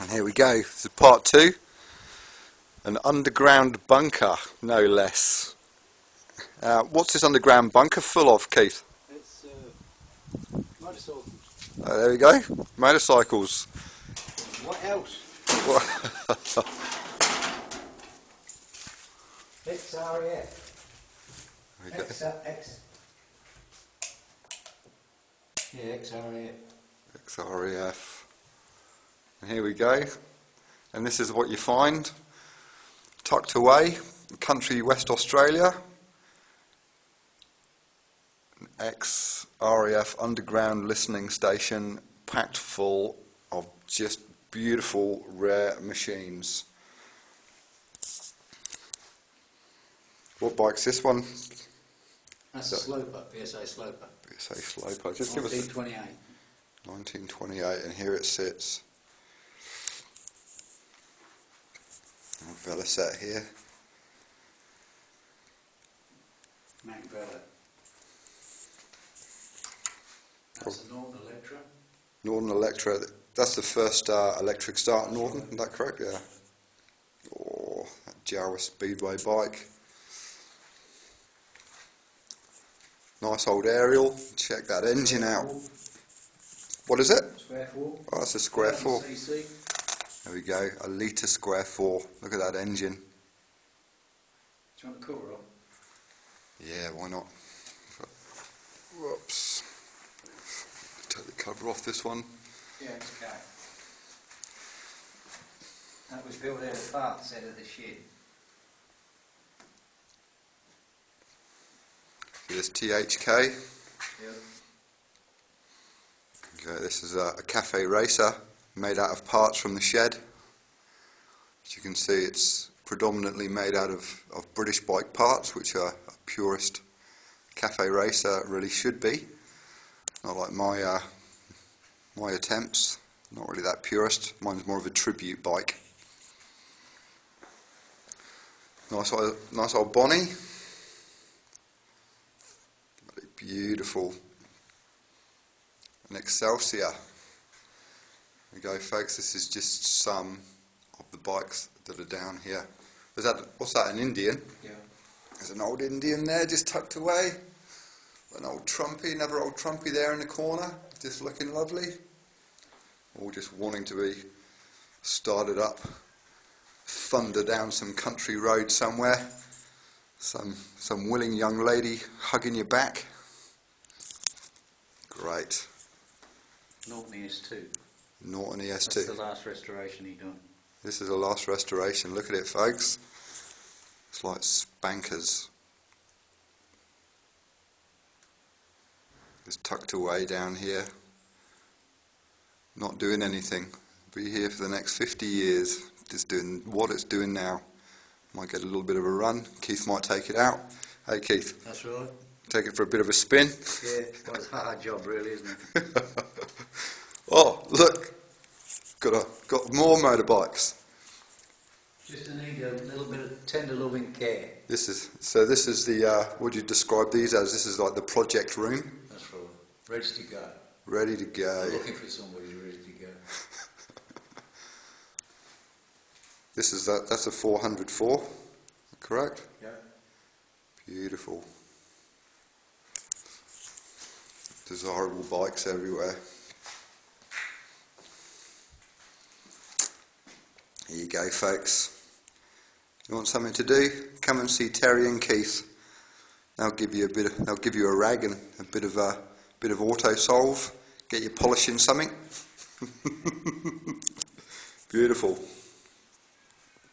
And here we go, this is part 2. An underground bunker, no less. What's this underground bunker full of, Keith? It's motorcycles. There we go, motorcycles. What else? XREF. Yeah, XREF. XREF. And here we go. And this is what you find tucked away in country West Australia. An XREF underground listening station packed full of just beautiful rare machines. What bike's this one? That's a sloper, b.s.a sloper. b.s.a sloper. Just give us 1928. 1928, and here it sits. Vela set here. Mac Vela. That's a Northern Electra. Northern Electra. That's the first electric start Northern, is that correct? Yeah. Oh, that Jawa Speedway bike. Nice old aerial. Check that engine out. What is it? Square 4. Oh, that's a square 4. cc. There we go. A litre square 4. Look at that engine. Do you want the cover on? Yeah, why not? Whoops. Take the cover off this one. Yeah, it's okay. That was built out of parts out of the shed. Here's THK. Yep. Okay, this is a cafe racer made out of parts from the shed. As you can see, it's predominantly made out of British bike parts, which are a purist cafe racer really should be. Not like my attempts. Not really that purist. Mine's more of a tribute bike. Nice old Bonnie. Beautiful. An Excelsior. There we go, folks. This is just some of the bikes that are down here. What's that, an Indian? Yeah. There's an old Indian there just tucked away. An old Trumpy, another old Trumpy there in the corner, just looking lovely. All just wanting to be started up, thunder down some country road somewhere. Some willing young lady hugging your back. Great. Norton ES2. Norton ES2. That's the last restoration he done. This is the last restoration. Look at it, folks. It's like spankers. It's tucked away down here. Not doing anything. Be here for the next 50 years. Just doing what it's doing now. Might get a little bit of a run. Keith might take it out. Hey, Keith. That's right. Take it for a bit of a spin. Yeah, well, it's a hard job really, isn't it? Oh, look. Got more motorbikes. Just need a little bit of tender loving care. This is the, what do you describe these as? This is like the project room. That's right. Ready to go. Ready to go. I'm looking for somebody who's ready to go. That's a 404, correct? Yeah. Beautiful. Desirable bikes everywhere. Here you go, folks. You want something to do? Come and see Terry and Keith. They'll give you a rag and a bit of auto solve. Get you polishing something. Beautiful.